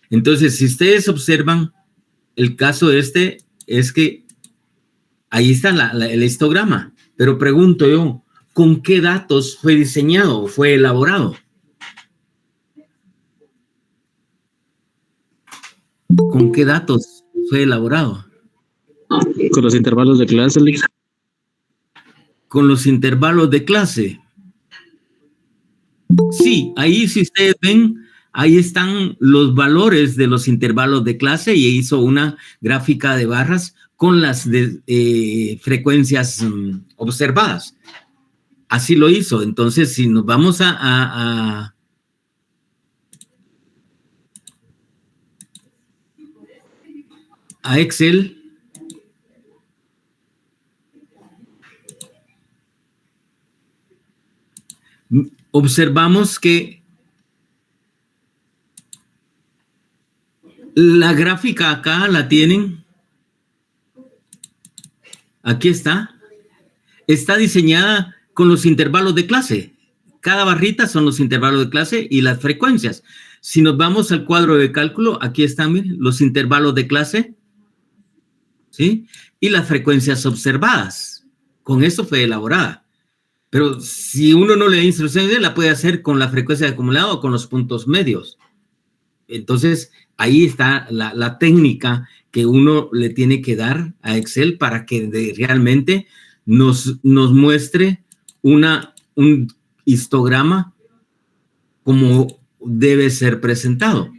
Entonces, si ustedes observan, el caso este es que ahí está el histograma, pero pregunto yo, ¿con qué datos fue diseñado o fue elaborado? ¿Con qué datos fue elaborado? Con los intervalos de clase. Con los intervalos de clase. Sí, ahí si ustedes ven, ahí están los valores de los intervalos de clase y hizo una gráfica de barras con las frecuencias observadas. Así lo hizo. Entonces, si nos vamos a Excel, observamos que la gráfica acá la tienen. Aquí está. Está diseñada con los intervalos de clase. Cada barrita son los intervalos de clase y las frecuencias. Si nos vamos al cuadro de cálculo, aquí están, miren, los intervalos de clase, ¿sí? Y las frecuencias observadas. Con eso fue elaborada. Pero si uno no le da instrucciones, la puede hacer con la frecuencia de acumulado o con los puntos medios. Entonces, ahí está la técnica que uno le tiene que dar a Excel para que realmente nos muestre un histograma como debe ser presentado.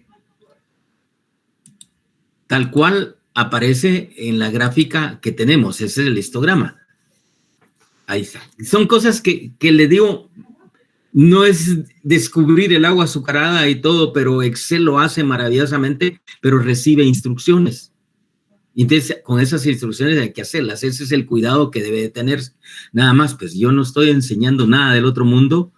Tal cual aparece en la gráfica que tenemos. Ese es el histograma. Ahí está. Son cosas que le digo, no es descubrir el agua azucarada y todo, pero Excel lo hace maravillosamente, pero recibe instrucciones. Entonces, con esas instrucciones hay que hacerlas. Ese es el cuidado que debe de tener. Nada más, pues yo no estoy enseñando nada del otro mundo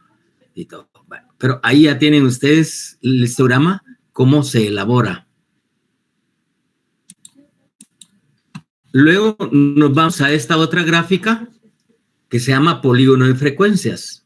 y todo. Bueno, pero ahí ya tienen ustedes el histograma, cómo se elabora. Luego nos vamos a esta otra gráfica que se llama polígono de frecuencias.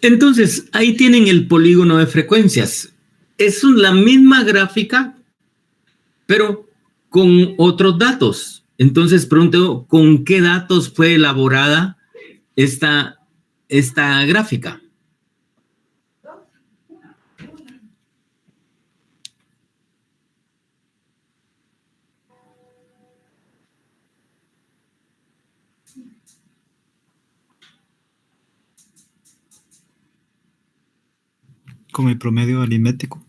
Entonces, ahí tienen el polígono de frecuencias. Es la misma gráfica, pero con otros datos. Entonces, pregunto, ¿con qué datos fue elaborada esta gráfica? Con el promedio aritmético.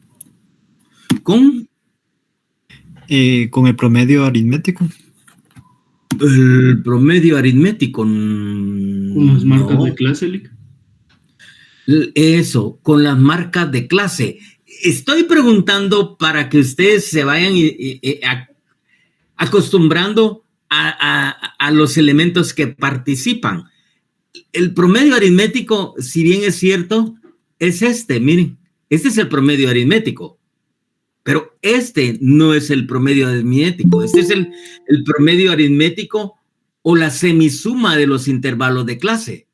¿Con? Con el promedio aritmético. El promedio aritmético. Con las marcas de clase, Lick. Eso, con las marcas de clase. Estoy preguntando para que ustedes se vayan acostumbrando a los elementos que participan. El promedio aritmético, si bien es cierto, es miren, este es el promedio aritmético, pero este no es el promedio aritmético, este es el promedio aritmético o la semisuma de los intervalos de clase.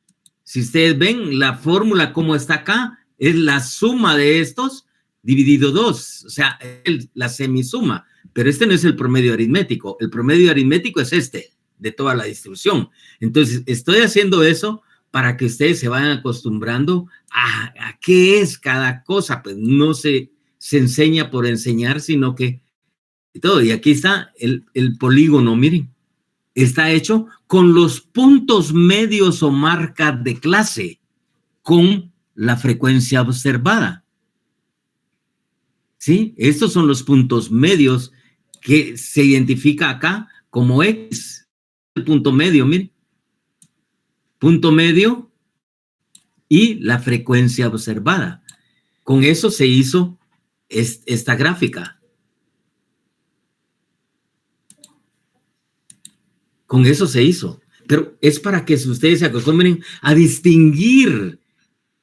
Si ustedes ven la fórmula como está acá, es la suma de estos dividido 2, o sea, la semisuma, pero este no es el promedio aritmético. El promedio aritmético es de toda la distribución. Entonces, estoy haciendo eso para que ustedes se vayan acostumbrando a qué es cada cosa. Pues no se enseña por enseñar, sino que y todo. Y aquí está el polígono, miren. Está hecho con los puntos medios o marcas de clase, con la frecuencia observada. ¿Sí? Estos son los puntos medios que se identifica acá como X. El punto medio, miren. Punto medio y la frecuencia observada. Con eso se hizo esta gráfica. Con eso se hizo. Pero es para que ustedes se acostumbren a distinguir.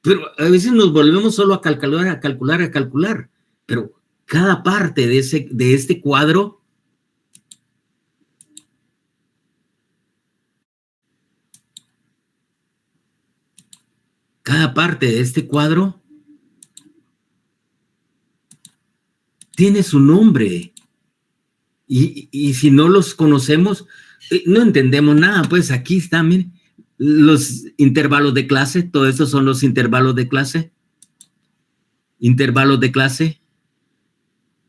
Pero a veces nos volvemos solo a calcular. Pero cada parte de este cuadro tiene su nombre. Y si no los conocemos, no entendemos nada. Pues aquí están, miren, los intervalos de clase. Todo eso son los intervalos de clase. Intervalos de clase.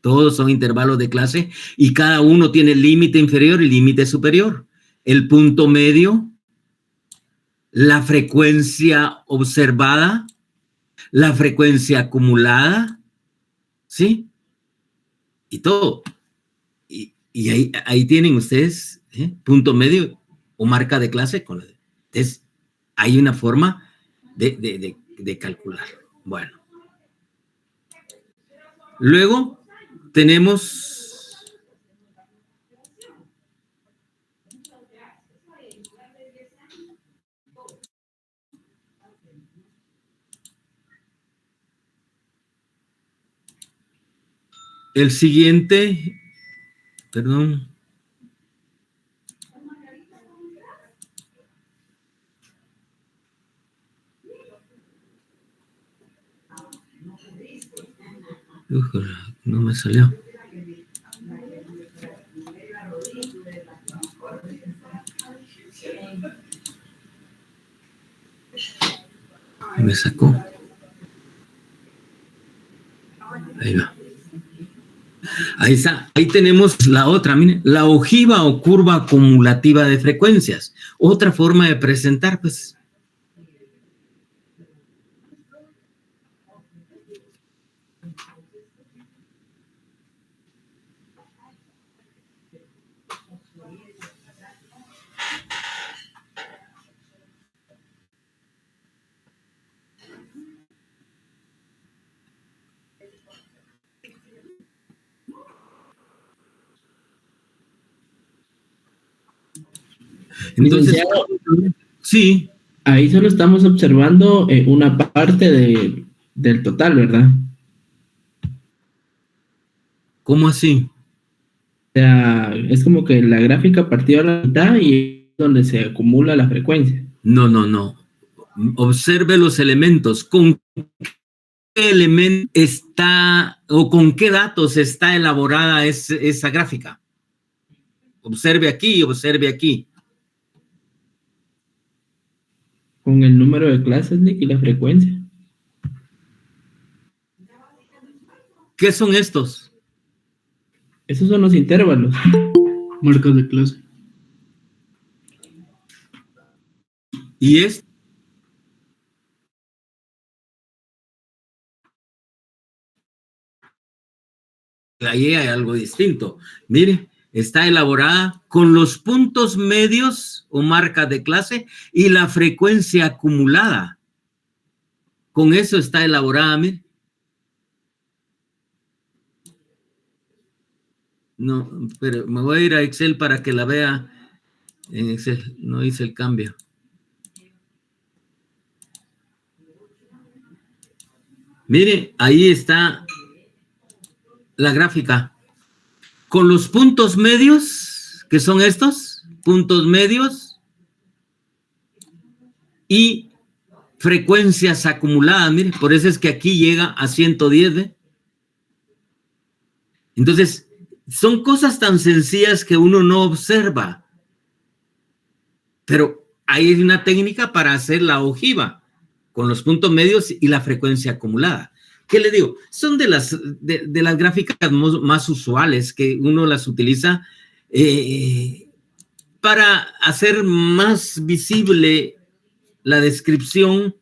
Todos son intervalos de clase. Y cada uno tiene límite inferior y límite superior. El punto medio, la frecuencia observada, la frecuencia acumulada, ¿sí? Y todo. Y ahí tienen ustedes, punto medio o marca de clase. Entonces, hay una forma de calcular. Bueno. Luego tenemos el siguiente. Perdón. No me salió. Me sacó. Ahí va. Ahí está, ahí tenemos la otra, miren, la ojiva o curva acumulativa de frecuencias. Otra forma de presentar, pues. Entonces, sí. Ahí solo estamos observando una parte del total, ¿verdad? ¿Cómo así? O sea, es como que la gráfica partió a la mitad y es donde se acumula la frecuencia. No. Observe los elementos. ¿Con qué elemento está o con qué datos está elaborada esa gráfica? Observe aquí y observe aquí. Con el número de clases, Nick, y la frecuencia. ¿Qué son estos? Esos son los intervalos. Marcas de clase. Y es ahí hay algo distinto. Mire, está elaborada con los puntos medios o marcas de clase y la frecuencia acumulada. Con eso está elaborada, mire. No, pero me voy a ir a Excel para que la vea en Excel. No hice el cambio. Mire, ahí está la gráfica. Con los puntos medios, que son estos, puntos medios y frecuencias acumuladas. Mire, por eso es que aquí llega a 110, ¿ve? Entonces, son cosas tan sencillas que uno no observa. Pero hay una técnica para hacer la ojiva con los puntos medios y la frecuencia acumulada. ¿qué le digo? Son de las gráficas más usuales que uno las utiliza para hacer más visible la descripción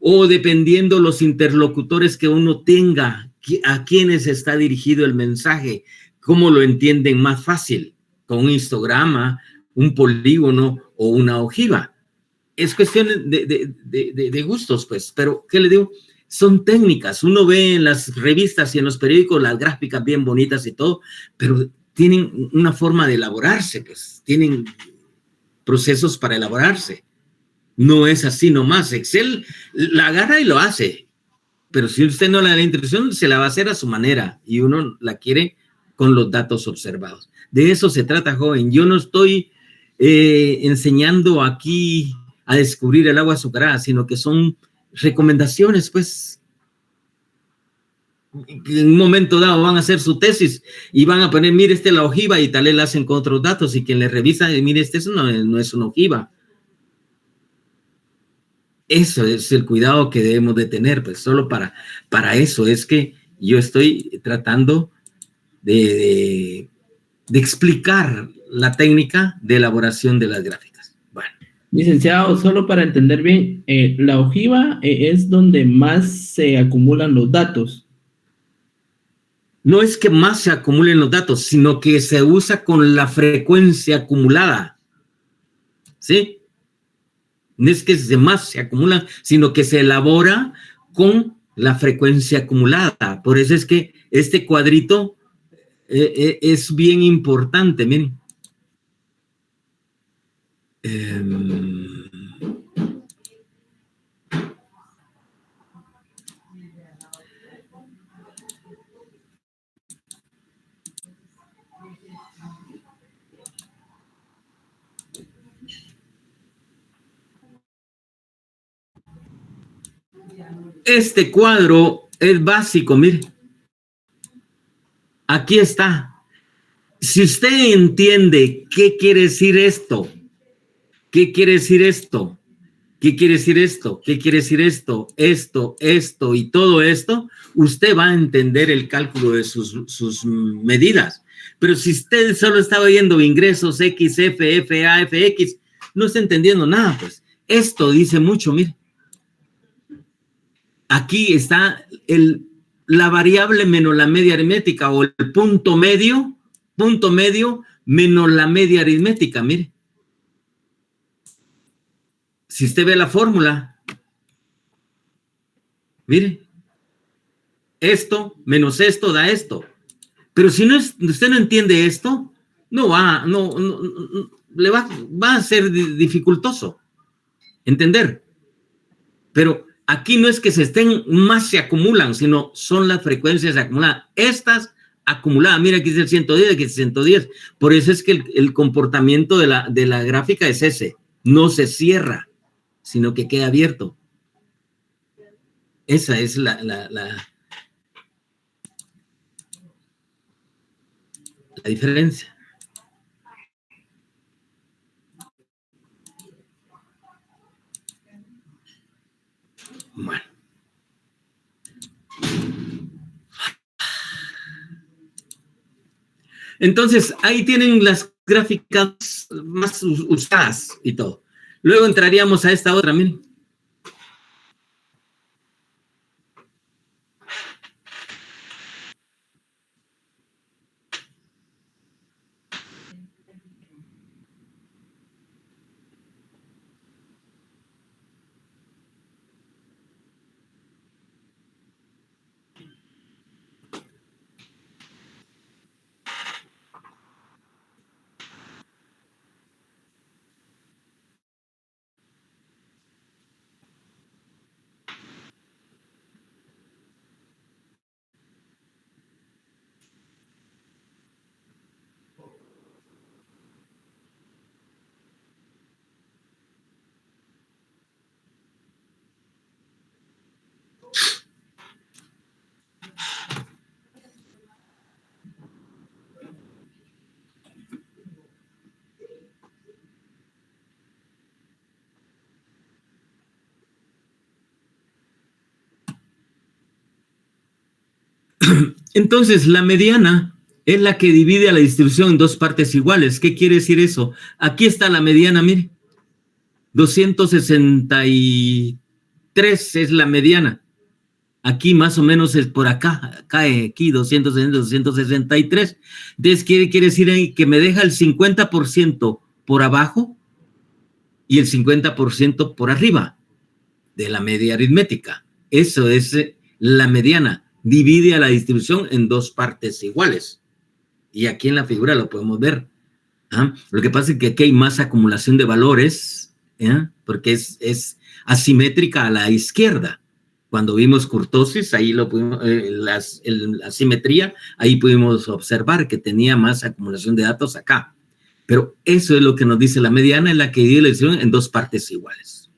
o dependiendo los interlocutores que uno tenga, a quienes está dirigido el mensaje, cómo lo entienden más fácil, con un histograma, un polígono o una ojiva. Es cuestión de gustos, pues, pero ¿qué le digo? Son técnicas. Uno ve en las revistas y en los periódicos las gráficas bien bonitas y todo, pero tienen una forma de elaborarse, pues, tienen procesos para elaborarse. No es así nomás. Excel la agarra y lo hace, pero si usted no le da la instrucción, se la va a hacer a su manera y uno la quiere con los datos observados. De eso se trata, joven. Yo no estoy enseñando aquí a descubrir el agua azucarada, sino que son recomendaciones, pues. En un momento dado van a hacer su tesis y van a poner, mire, la ojiva, y tal vez la hacen con otros datos, y quien le revisa, mire, eso no es una ojiva. Eso es el cuidado que debemos de tener, pues solo para eso es que yo estoy tratando de explicar la técnica de elaboración de las gráficas. Bueno. Licenciado, solo para entender bien, la ojiva es donde más se acumulan los datos. No es que más se acumulen los datos, sino que se usa con la frecuencia acumulada. ¿Sí? No es que más se acumulan, sino que se elabora con la frecuencia acumulada. Por eso es que este cuadrito es bien importante, miren. Este cuadro es básico, mire. Aquí está. Si usted entiende qué quiere decir esto, qué quiere decir esto, qué quiere decir esto, qué quiere decir esto, esto y todo esto, usted va a entender el cálculo de sus medidas. Pero si usted solo estaba viendo ingresos X, F, F, A, F, X, no está entendiendo nada, pues. Esto dice mucho, mire. Aquí está la variable menos la media aritmética, o el punto medio menos la media aritmética, mire. Si usted ve la fórmula, mire, esto menos esto da esto. Pero si usted no entiende esto, le va a ser dificultoso entender. Pero aquí no es que se acumulan, sino son las frecuencias acumuladas. Estas acumuladas, mira, aquí es el 110, aquí es el 110. Por eso es que el comportamiento de la gráfica es ese. No se cierra, sino que queda abierto. Esa es la diferencia. Bueno. Entonces, ahí tienen las gráficas más usadas y todo. Luego entraríamos a esta otra, miren. Entonces, la mediana es la que divide a la distribución en dos partes iguales. ¿Qué quiere decir eso? Aquí está la mediana, mire. 263 es la mediana. Aquí más o menos es por acá, cae aquí 263. Entonces, quiere decir ahí que me deja el 50% por abajo y el 50% por arriba de la media aritmética. Eso es la mediana. Divide a la distribución en dos partes iguales. Y aquí en la figura lo podemos ver. ¿Ah? Lo que pasa es que aquí hay más acumulación de valores, porque es asimétrica a la izquierda. Cuando vimos kurtosis, ahí lo pudimos, la asimetría, ahí pudimos observar que tenía más acumulación de datos acá. Pero eso es lo que nos dice la mediana, en la que divide la distribución en dos partes iguales.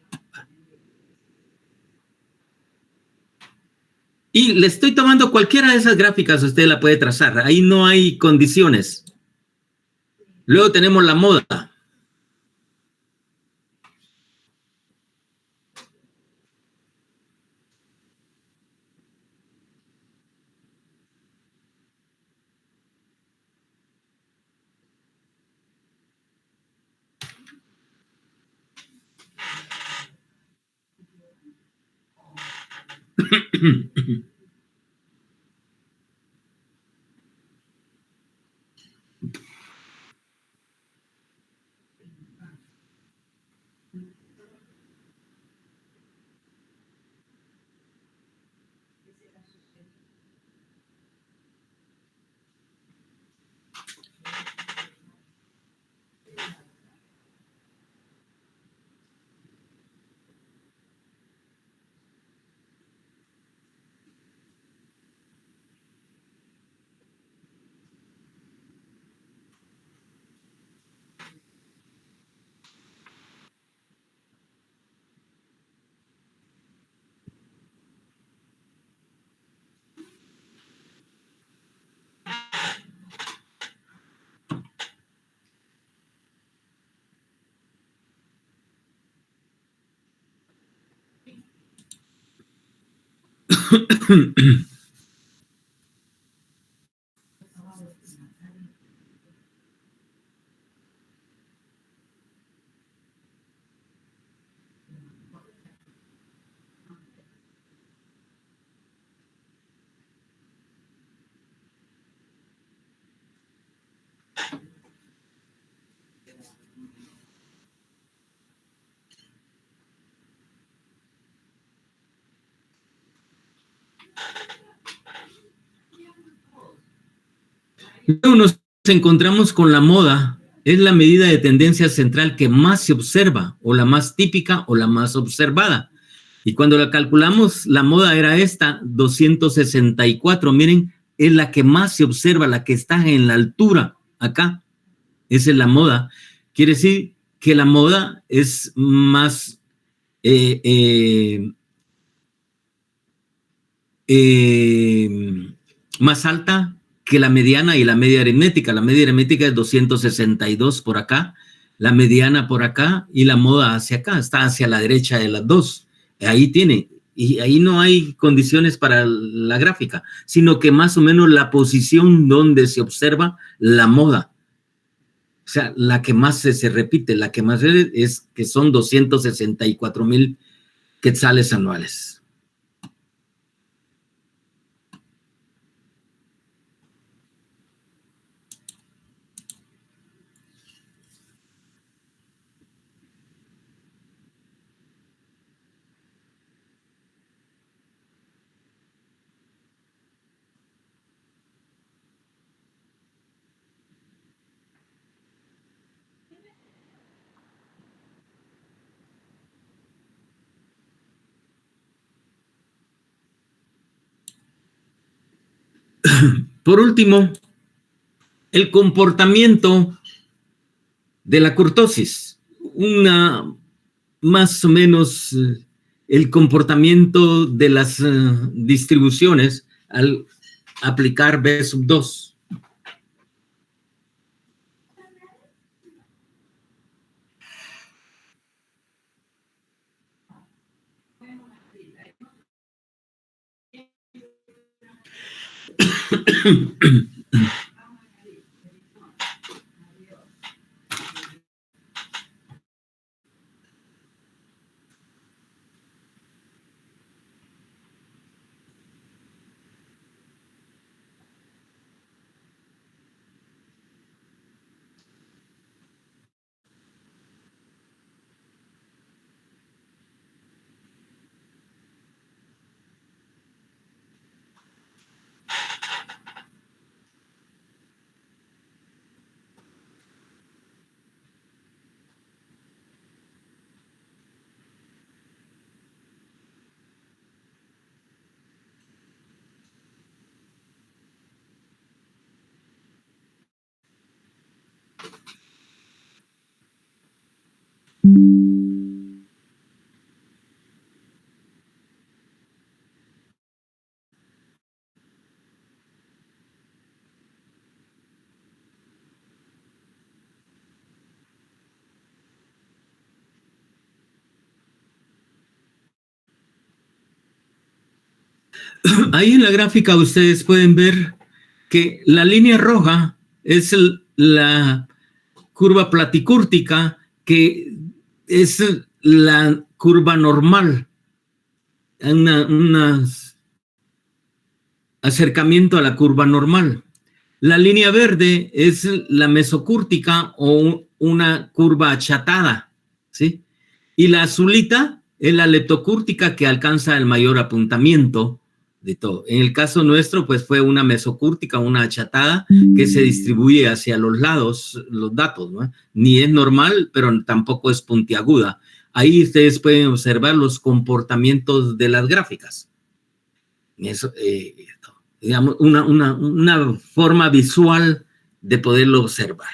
Y le estoy tomando cualquiera de esas gráficas, usted la puede trazar. Ahí no hay condiciones. Luego tenemos la moda. Luego nos encontramos con la moda. Es la medida de tendencia central que más se observa, o la más típica, o la más observada. Y cuando la calculamos, la moda era esta, 264. Miren, es la que más se observa, la que está en la altura, acá. Esa es la moda. Quiere decir que la moda es más más alta que la mediana y la media aritmética. La media aritmética es 262 por acá, la mediana por acá y la moda hacia acá, está hacia la derecha de las dos. Ahí tiene, y ahí no hay condiciones para la gráfica, sino que más o menos la posición donde se observa la moda. O sea, la que más se repite, la que más es que son 264,000 quetzales anuales. Por último, el comportamiento de la kurtosis. Más o menos el comportamiento de las distribuciones al aplicar B sub 2. Ahí en la gráfica ustedes pueden ver que la línea roja es la curva platicúrtica, que es la curva normal, un acercamiento a la curva normal. La línea verde es la mesocúrtica o una curva achatada, ¿sí? Y la azulita es la leptocúrtica, que alcanza el mayor apuntamiento de todo. En el caso nuestro, pues fue una mesocúrtica, una achatada, que se distribuye hacia los lados los datos, ¿no? Ni es normal, pero tampoco es puntiaguda. Ahí ustedes pueden observar los comportamientos de las gráficas. Eso, digamos, una forma visual de poderlo observar.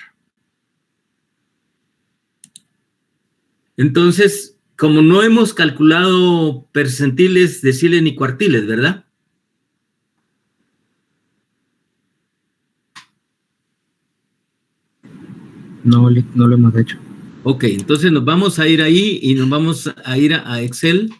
Entonces, como no hemos calculado percentiles, deciles ni cuartiles, ¿verdad? No, no lo hemos hecho. Ok, entonces nos vamos a ir ahí y nos vamos a ir a Excel.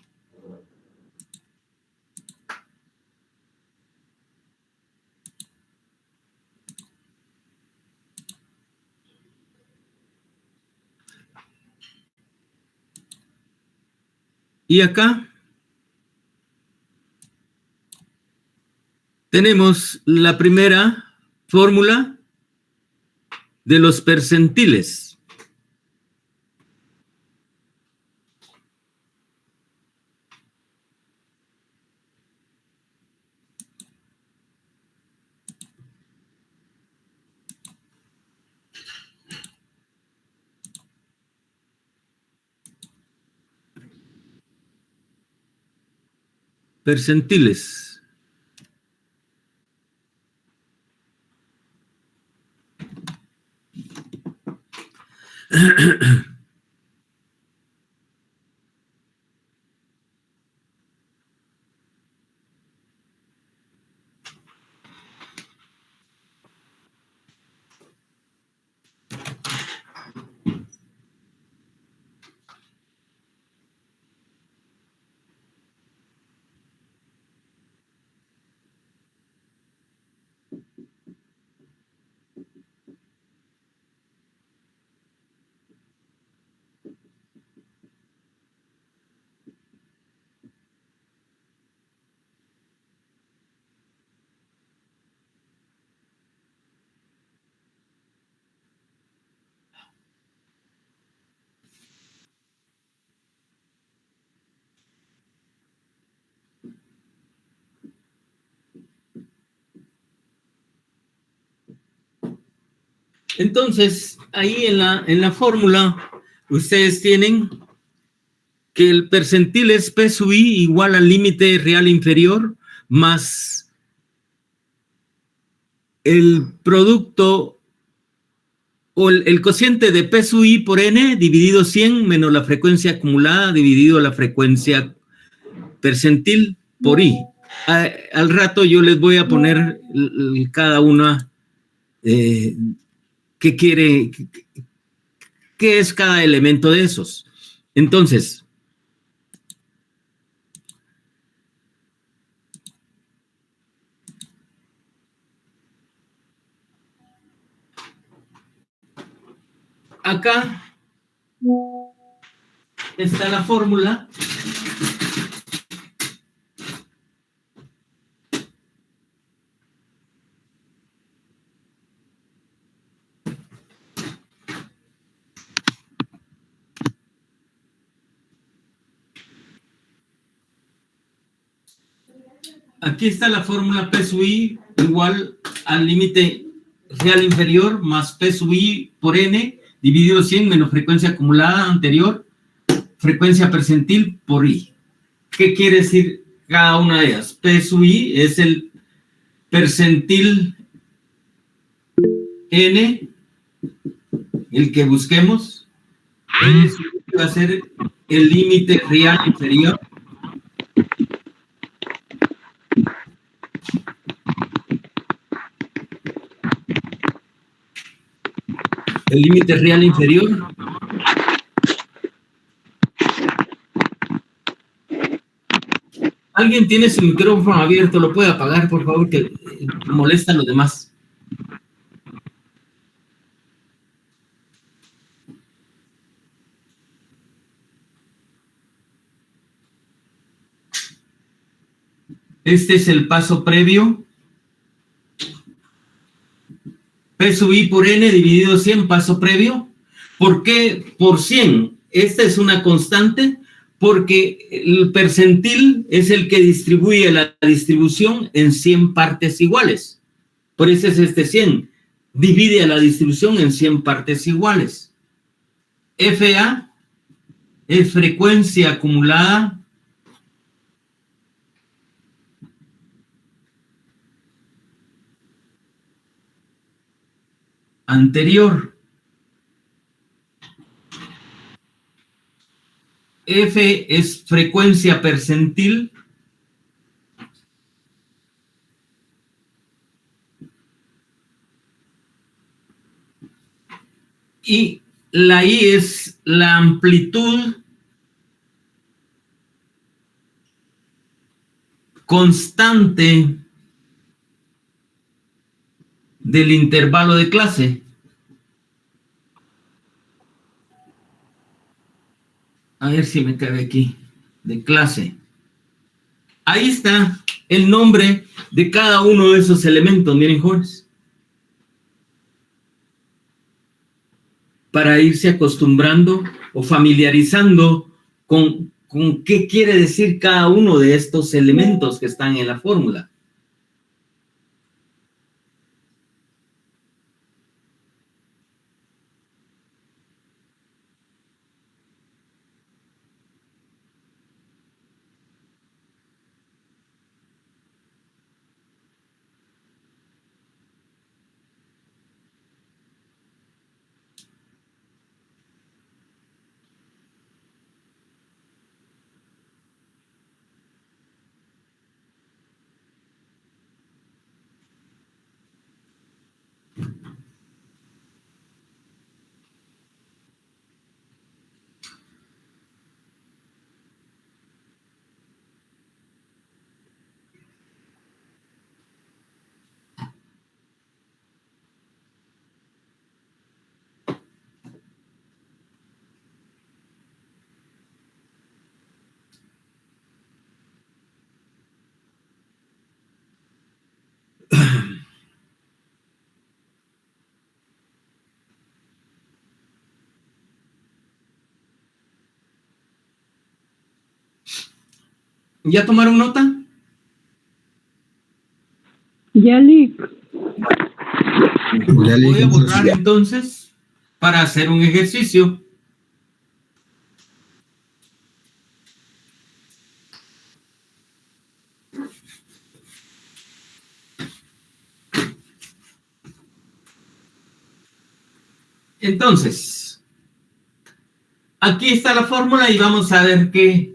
Y acá tenemos la primera fórmula de los percentiles. Percentiles. Entonces, ahí en la fórmula, ustedes tienen que el percentil es P sub I igual al límite real inferior más el producto o el cociente de P sub I por N dividido 100 menos la frecuencia acumulada dividido la frecuencia percentil por I. Al rato yo les voy a poner cada una qué quiere, qué es cada elemento de esos. Entonces, acá está la fórmula. Aquí está la fórmula P sub I igual al límite real inferior más P sub I por N dividido 100 menos frecuencia acumulada anterior, frecuencia percentil por I. ¿Qué quiere decir cada una de ellas? P sub I es el percentil N, el que busquemos. N sub I va a ser el límite real inferior. El límite real inferior. ¿Alguien tiene su micrófono abierto? ¿Lo puede apagar, por favor, que molesta a los demás? Este es el paso previo. P sub I por N dividido 100, paso previo. ¿Por qué por 100? Esta es una constante porque el percentil es el que distribuye la distribución en 100 partes iguales. Por eso es este 100. Divide a la distribución en 100 partes iguales. FA es frecuencia acumulada anterior. F es frecuencia percentil y la I es la amplitud constante del intervalo de clase. A ver si me cabe aquí, de clase. Ahí está el nombre de cada uno de esos elementos, miren, jóvenes. Para irse acostumbrando o familiarizando con qué quiere decir cada uno de estos elementos que están en la fórmula. ¿Ya tomaron nota? Yalik. Voy a borrar entonces para hacer un ejercicio. Entonces, aquí está la fórmula y vamos a ver qué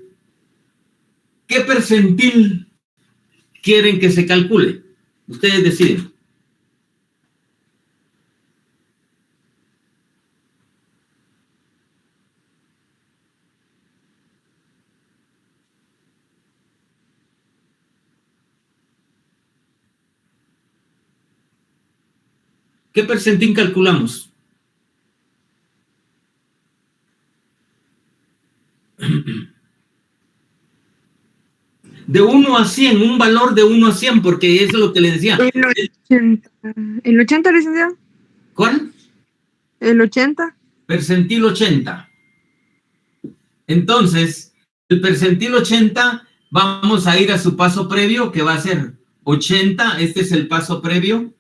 percentil quieren que se calcule. Ustedes deciden. ¿Qué percentil calculamos? De 1 a 100, un valor de 1 a 100, porque eso es lo que le decía. ¿El 80, licenciado? ¿Cuál? ¿El 80? Percentil 80. Entonces, el percentil 80, vamos a ir a su paso previo, que va a ser 80. Este es el paso previo.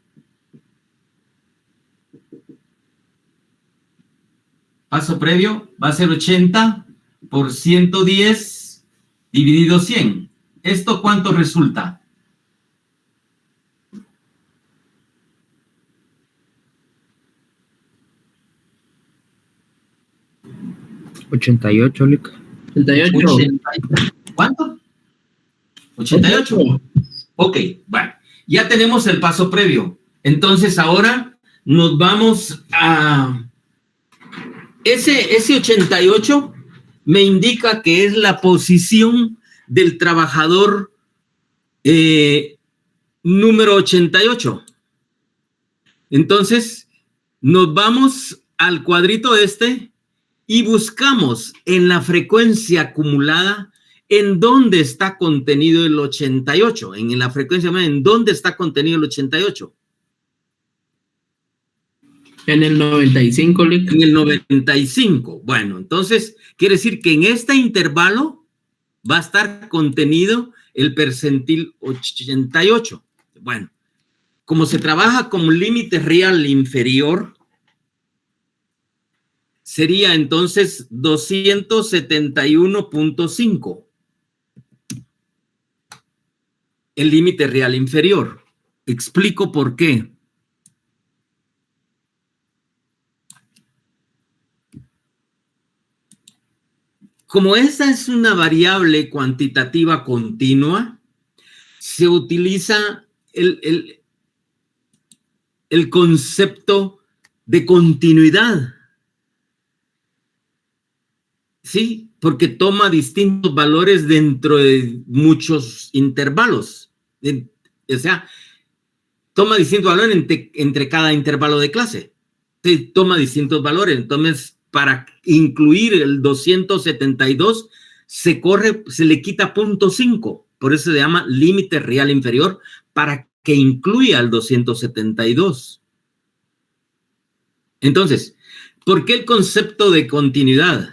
Paso previo va a ser 80 por 110 dividido 100. ¿Esto cuánto resulta? ¿88, Lick? 88. ¿Cuánto? 88. Ok, bueno, ya tenemos el paso previo. Entonces ahora nos vamos a... Ese 88 me indica que es la posición del trabajador número 88. Entonces, nos vamos al cuadrito este y buscamos en la frecuencia acumulada en dónde está contenido el 88. En la frecuencia, ¿en dónde está contenido el 88? En el 95, Lick. En el 95. Bueno, entonces quiere decir que en este intervalo va a estar contenido el percentil 88. Bueno, como se trabaja como límite real inferior, sería entonces 271.5. El límite real inferior. Explico por qué. Como esta es una variable cuantitativa continua, se utiliza el concepto de continuidad. Sí, porque toma distintos valores dentro de muchos intervalos. O sea, toma distintos valores entre cada intervalo de clase. Sí, toma distintos valores. Entonces, para incluir el 272, se le quita 0.5. Por eso se llama límite real inferior, para que incluya el 272. Entonces, ¿por qué el concepto de continuidad?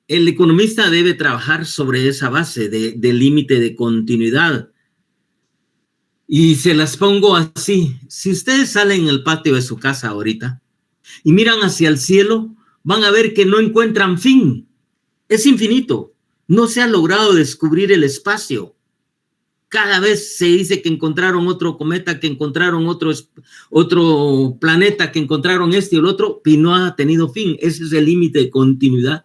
El economista debe trabajar sobre esa base de límite de continuidad. Y se las pongo así. Si ustedes salen en el patio de su casa ahorita y miran hacia el cielo, van a ver que no encuentran fin. Es infinito. No se ha logrado descubrir el espacio. Cada vez se dice que encontraron otro cometa, que encontraron otro planeta, que encontraron este o el otro, y no ha tenido fin. Ese es el límite de continuidad.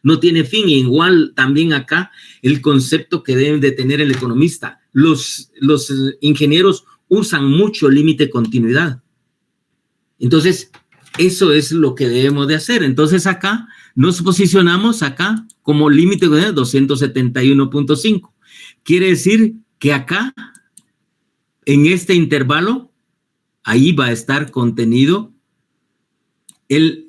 No tiene fin. Igual también acá el concepto que deben de tener el economista. Los ingenieros usan mucho el límite de continuidad. Entonces, eso es lo que debemos de hacer. Entonces acá nos posicionamos acá como límite de 271.5. Quiere decir que acá, en este intervalo, ahí va a estar contenido el...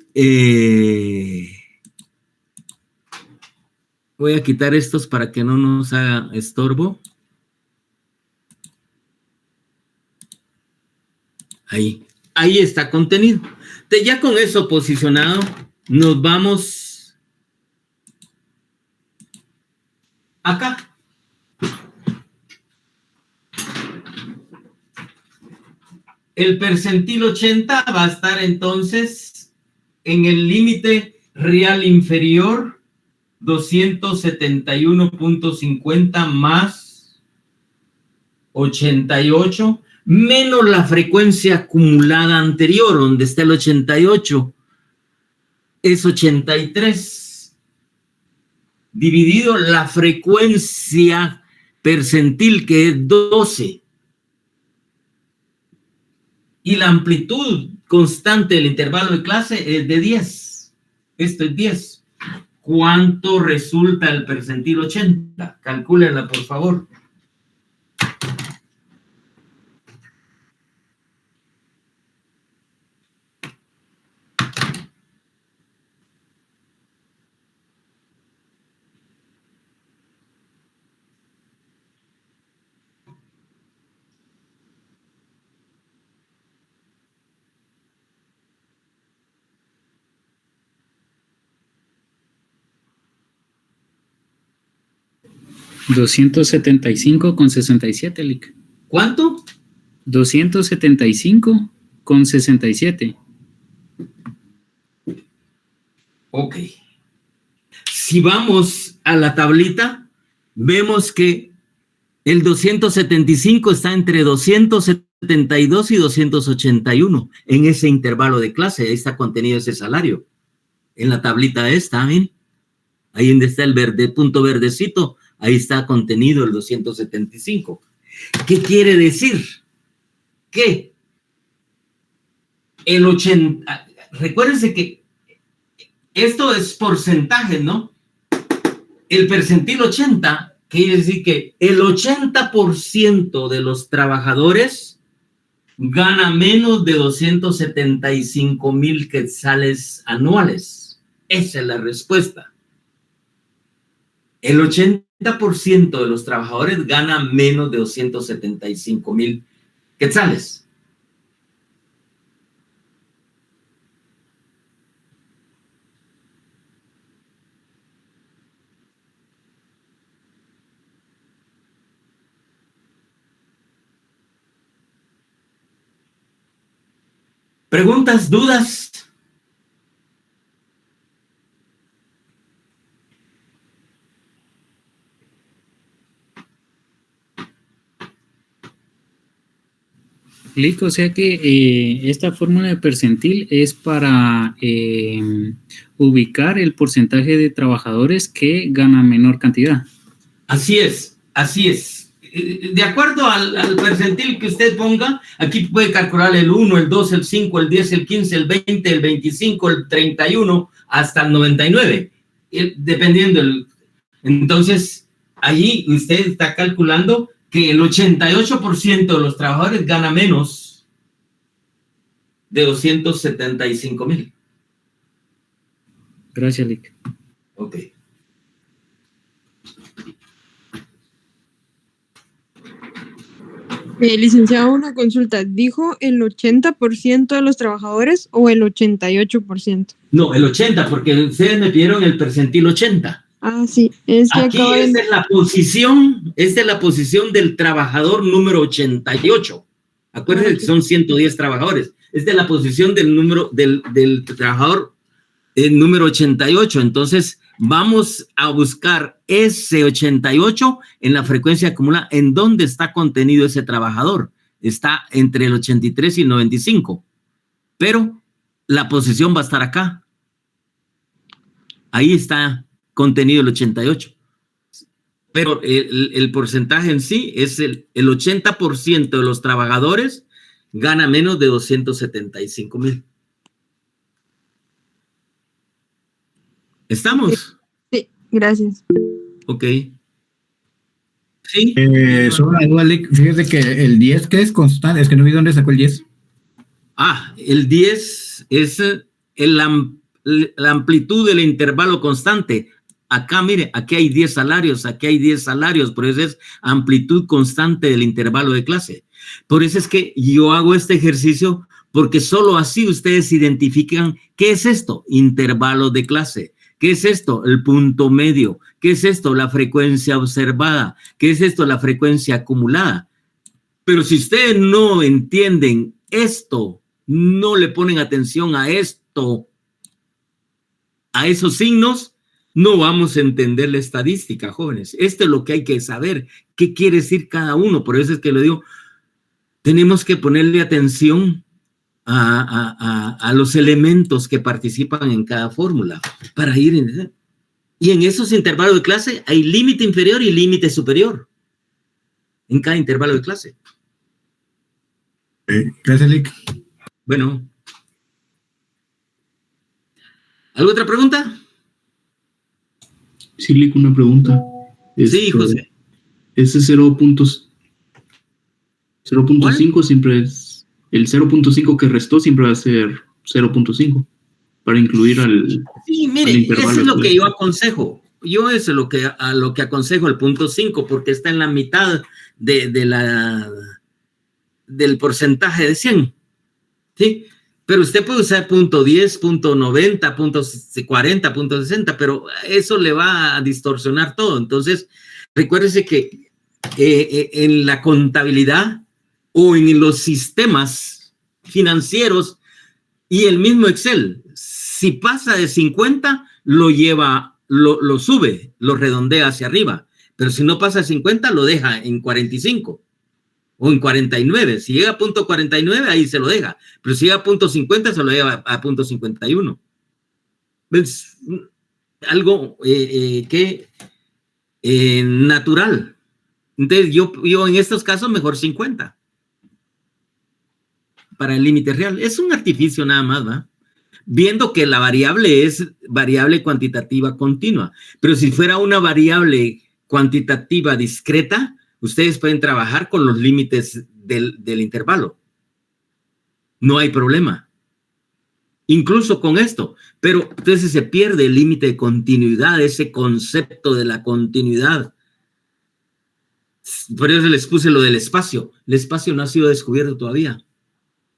voy a quitar estos para que no nos haga estorbo. Ahí está contenido. Entonces, ya con eso posicionado, nos vamos acá. El percentil 80 va a estar entonces en el límite real inferior, 271.50 más 88, menos la frecuencia acumulada anterior, donde está el 88, es 83, dividido la frecuencia percentil, que es 12. Y la amplitud constante del intervalo de clase es de 10. Esto es 10. ¿Cuánto resulta el percentil 80? Calcúlenla, por favor. 275,67, Lick. ¿Cuánto? 275,67. Ok. Si vamos a la tablita, vemos que el 275 está entre 272 y 281 en ese intervalo de clase. Ahí está contenido ese salario. En la tablita esta, ¿ven? Ahí donde está el verde, punto verdecito, ahí está contenido el 275. ¿Qué quiere decir? Que el 80, recuérdense que esto es porcentaje, ¿no? El percentil 80 quiere decir que el 80% de los trabajadores gana menos de 275,000 quetzales anuales. Esa es la respuesta. El 80% de los trabajadores gana menos de 275,000 quetzales. ¿Preguntas, dudas? Lick, o sea que esta fórmula de percentil es para ubicar el porcentaje de trabajadores que ganan menor cantidad. Así es, así es. De acuerdo al percentil que usted ponga, aquí puede calcular el 1, el 2, el 5, el 10, el 15, el 20, el 25, el 31, hasta el 99, dependiendo. Entonces, allí usted está calculando que el 88% de los trabajadores gana menos de 275,000. Gracias, Lick. Ok. Licenciado, una consulta. ¿Dijo el 80% de los trabajadores o el 88%? No, el 80, porque ustedes me pidieron el percentil 80. Ah, sí. Es que Aquí esta es la posición del trabajador número 88. Acuérdense que son 110 trabajadores. Esta es la posición del número del trabajador número 88. Entonces, vamos a buscar ese 88 en la frecuencia acumulada. ¿En dónde está contenido ese trabajador? Está entre el 83 y el 95. Pero la posición va a estar acá. Ahí está contenido el 88. Pero el porcentaje en sí es el 80% de los trabajadores gana menos de 275,000. ¿Estamos? Sí, gracias. Ok. Sí. Solo una duda, Lick. Fíjese que el 10, ¿qué es constante? Es que no vi dónde sacó el 10. El 10 es la amplitud del intervalo constante. Acá, mire, aquí hay 10 salarios, aquí hay 10 salarios, por eso es amplitud constante del intervalo de clase. Por eso es que yo hago este ejercicio, porque solo así ustedes identifican qué es esto, intervalo de clase. ¿Qué es esto? El punto medio. ¿Qué es esto? La frecuencia observada. ¿Qué es esto? La frecuencia acumulada. Pero si ustedes no entienden esto, no le ponen atención a esto, a esos signos, no vamos a entender la estadística, jóvenes. Esto es lo que hay que saber. ¿Qué quiere decir cada uno? Por eso es que le digo, tenemos que ponerle atención a los elementos que participan en cada fórmula para ir. Y en esos intervalos de clase hay límite inferior y límite superior en cada intervalo de clase. Gracias, Lick. Bueno. ¿Alguna otra pregunta? Sí, Lick, una pregunta. Sí, José. Ese 0.5 siempre es... El 0.5 que restó siempre va a ser 0.5 para incluir al... Sí, mire, al intervalo. eso es lo que yo aconsejo. Yo eso es lo que aconsejo, el 0.5, porque está en la mitad del porcentaje de 100. ¿Sí? Pero usted puede usar punto 10, punto 90, punto 40, punto 60, pero eso le va a distorsionar todo. Entonces, recuérdese que en la contabilidad o en los sistemas financieros y el mismo Excel, si pasa de 50, lo lleva, lo sube, lo redondea hacia arriba. Pero si no pasa de 50, lo deja en 45. O en 49, si llega a punto 49, ahí se lo deja, pero si llega a punto 50, se lo lleva a punto 51. Es algo natural. Entonces, yo en estos casos, mejor 50 para el límite real. Es un artificio nada más, ¿va? Viendo que la variable es variable cuantitativa continua, pero si fuera una variable cuantitativa discreta, ustedes pueden trabajar con los límites del intervalo. No hay problema. Incluso con esto. Pero entonces se pierde el límite de continuidad, ese concepto de la continuidad. Por eso les puse lo del espacio. El espacio no ha sido descubierto todavía.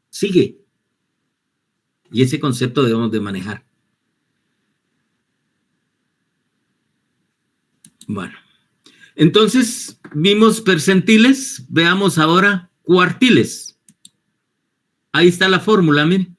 Sigue. Y ese concepto debemos de manejar. Bueno. Entonces, vimos percentiles, veamos ahora cuartiles. Ahí está la fórmula, miren.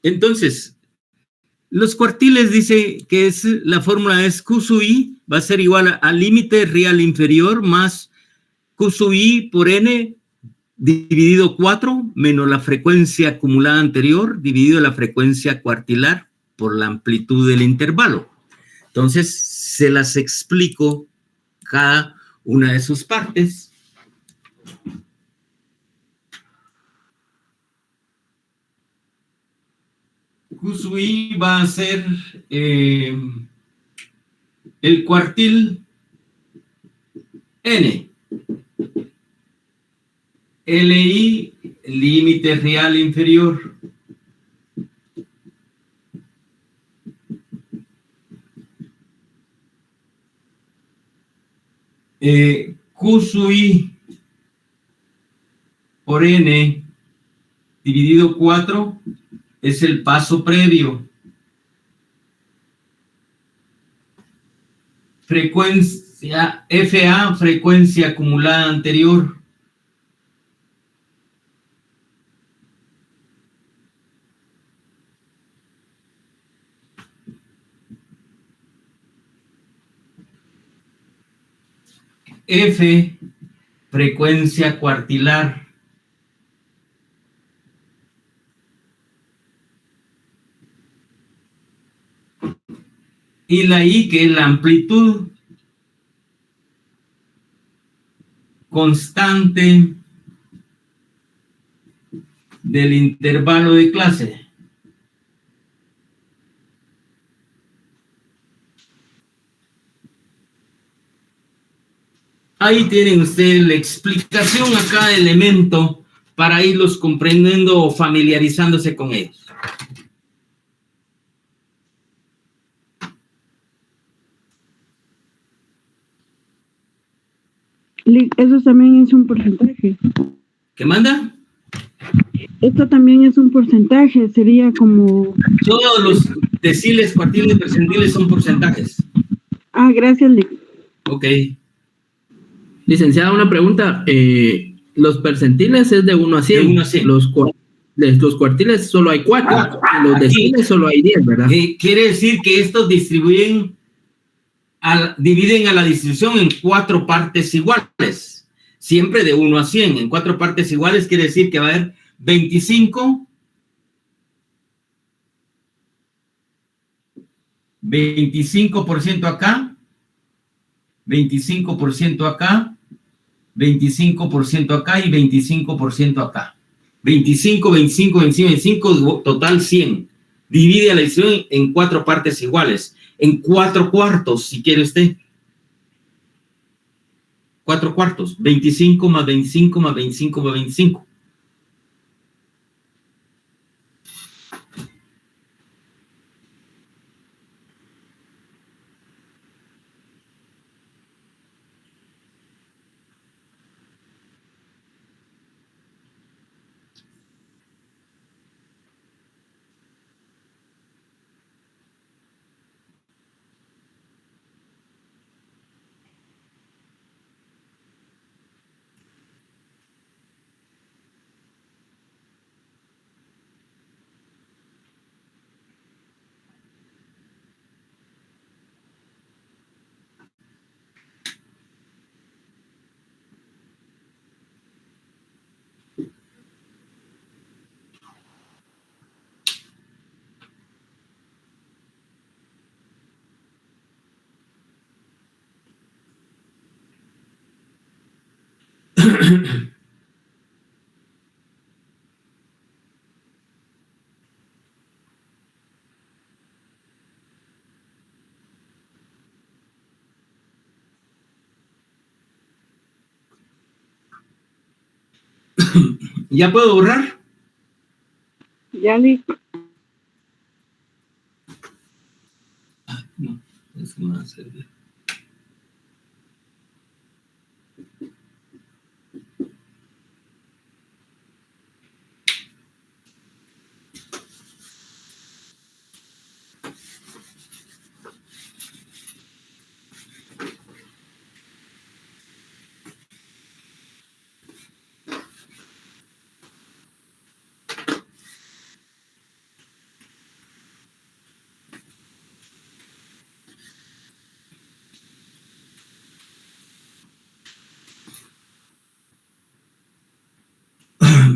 Entonces, los cuartiles dice que la fórmula es Q sub I va a ser igual al límite real inferior más Q sub I por N dividido 4 menos la frecuencia acumulada anterior dividido la frecuencia cuartilar por la amplitud del intervalo. Entonces, se las explico cada una de sus partes. Q sub I va a ser el cuartil N. LI, límite real inferior. Q sub I por N dividido 4 es el paso previo. Frecuencia FA, frecuencia acumulada anterior. F, frecuencia cuartilar. Y la I, que es la amplitud constante del intervalo de clase. Ahí tienen ustedes la explicación a cada elemento para irlos comprendiendo o familiarizándose con ellos. Eso también es un porcentaje. ¿Qué manda? Esto también es un porcentaje, sería como... Todos los deciles, cuartiles, percentiles son porcentajes. Ah, gracias, Lick. Ok. Licenciada, una pregunta. Los percentiles es de 1 a 100. De 1 a 100. Los cuartiles solo hay 4. Y los deciles solo hay 10, ¿verdad? Quiere decir que estos dividen a la distribución en 4 partes iguales. Siempre de 1 a 100. En 4 partes iguales quiere decir que va a haber 25% acá, 25% acá, 25% acá y 25% acá. 25, 25, 25, 25, total 100. Divide a la distribución en 4 partes iguales. En 4 cuartos, si quiere usted. 4 cuartos. 25 más 25 más 25 más 25. ¿Ya puedo borrar? Ya listo. No, eso no va a servir.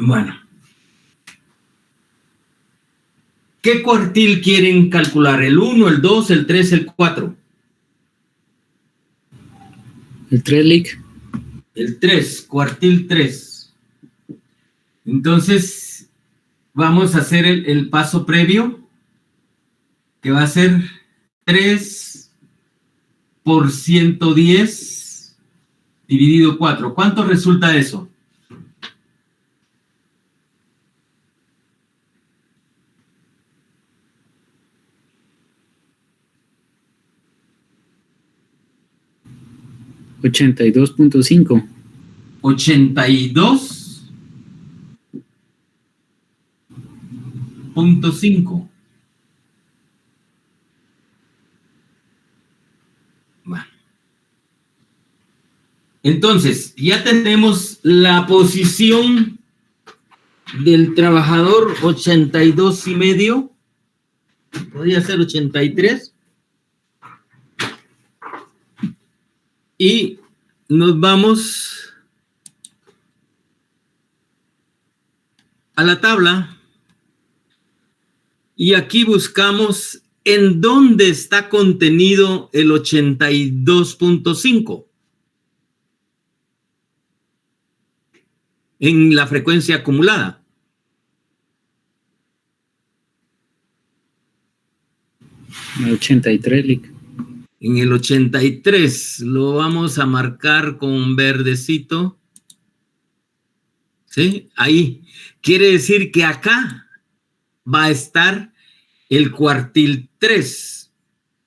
Bueno. ¿Qué cuartil quieren calcular? ¿El 1, el 2, el 3, el 4? El 3, Lick. El 3, cuartil 3. Entonces, vamos a hacer el paso previo, que va a ser 3 por 110 dividido 4. ¿Cuánto resulta eso? $82.5. 82.5. Bueno. Entonces, ya tenemos la posición del trabajador 82.5. Podría ser 83. Y nos vamos a la tabla y aquí buscamos en dónde está contenido el 82.5 en la frecuencia acumulada. El 83, Lick. En el 83 lo vamos a marcar con verdecito. ¿Sí? Ahí. Quiere decir que acá va a estar el cuartil 3.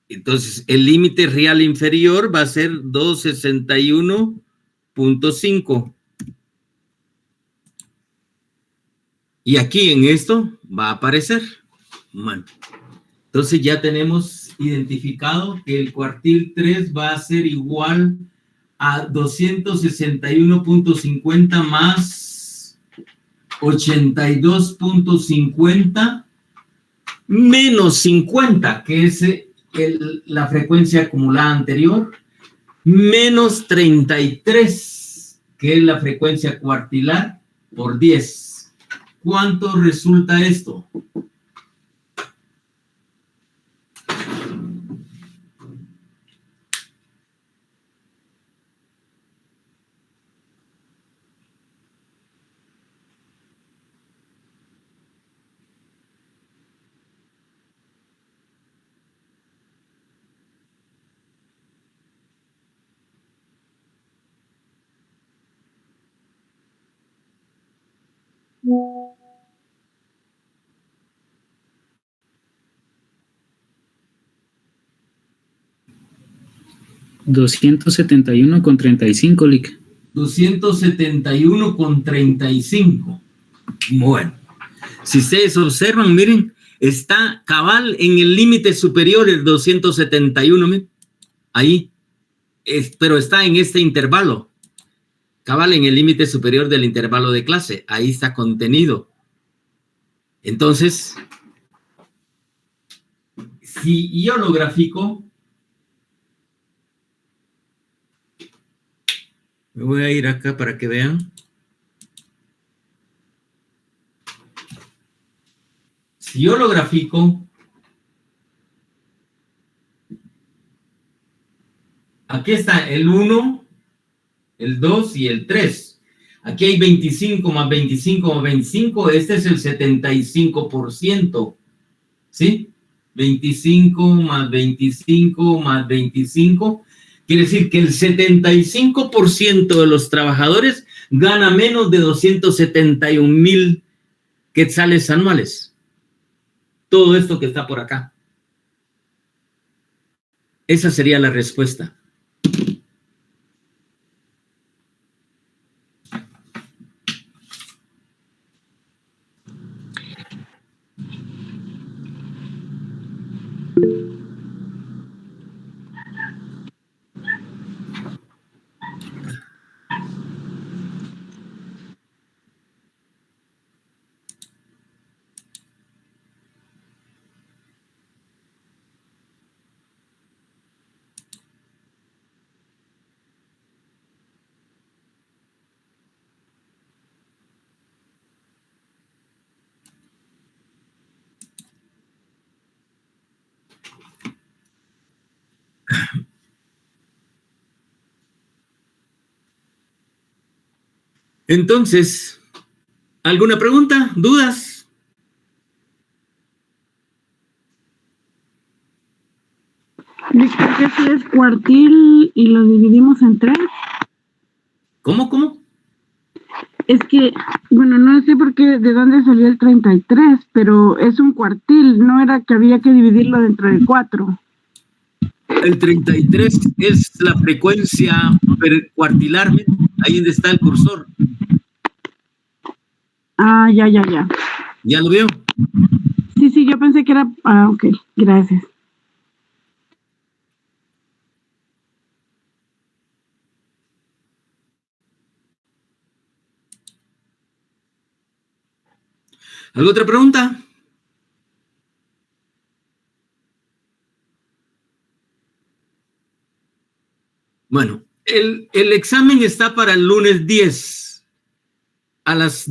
Entonces, el límite real inferior va a ser 261.5. Y aquí en esto va a aparecer. Bueno. Entonces ya tenemos identificado que el cuartil 3 va a ser igual a 261.50 más 82.50 menos 50, que es la frecuencia acumulada anterior, menos 33, que es la frecuencia cuartilar, por 10. ¿Cuánto resulta esto? $271.35, Lick. 271.35. Bueno, si ustedes observan, miren, está cabal en el límite superior el 271, miren, ahí, pero está en este intervalo, cabal en el límite superior del intervalo de clase, ahí está contenido. Entonces, si yo lo grafico, me voy a ir acá para que vean. Si yo lo grafico, aquí está el 1, el 2 y el 3. Aquí hay 25 más 25 más 25. Este es el 75%. ¿Sí? 25 más 25 más 25. Quiere decir que el 75% de los trabajadores gana menos de 271,000 quetzales anuales. Todo esto que está por acá. Esa sería la respuesta. Entonces, ¿alguna pregunta? ¿Dudas? ¿Por qué si es cuartil y lo dividimos en 3? ¿Cómo? Es que, bueno, no sé por qué, de dónde salió el 33, pero es un cuartil, no era que había que dividirlo dentro de 4. El 33 es la frecuencia cuartilar, ahí donde está el cursor. Ah, ya. ¿Ya lo veo? Sí, yo pensé que era... Ah, ok, gracias. ¿Alguna otra pregunta? Bueno, el examen está para el lunes 10 a las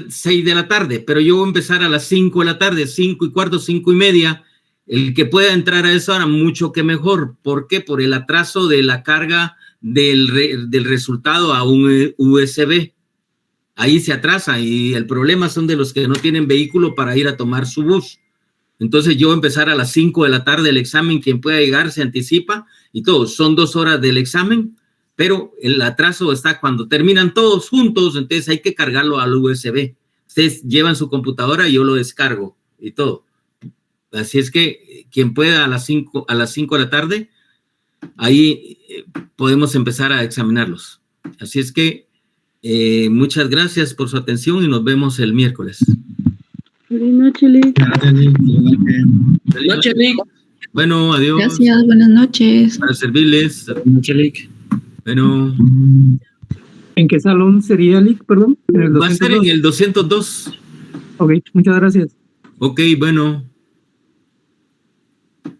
6 de la tarde, pero yo voy a empezar a las 5 de la tarde, 5:15, 5:30. El que pueda entrar a esa hora, mucho que mejor. ¿Por qué? Por el atraso de la carga del resultado a un USB. Ahí se atrasa y el problema son de los que no tienen vehículo para ir a tomar su bus. Entonces yo voy a empezar a las 5 de la tarde el examen, quien pueda llegar se anticipa y todo. Son 2 horas del examen, pero el atraso está cuando terminan todos juntos, entonces hay que cargarlo al USB. Ustedes llevan su computadora y yo lo descargo y todo. Así es que quien pueda a las 5 de la tarde, ahí podemos empezar a examinarlos. Así es que muchas gracias por su atención y nos vemos el miércoles. Feliz noche, Lick. Buenas noches, Lick. Bueno, adiós. Gracias, buenas noches. Para servirles. Buenas noches, Lick. Bueno, ¿En qué salón sería, Lick? Perdón. ¿En el va a ser 202? en el 202. Ok, muchas gracias. Ok, bueno.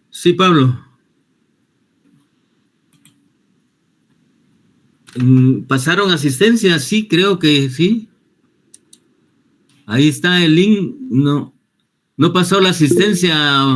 Sí, Pablo. ¿Pasaron asistencia? Sí, creo que sí. Ahí está el link. No pasó la asistencia.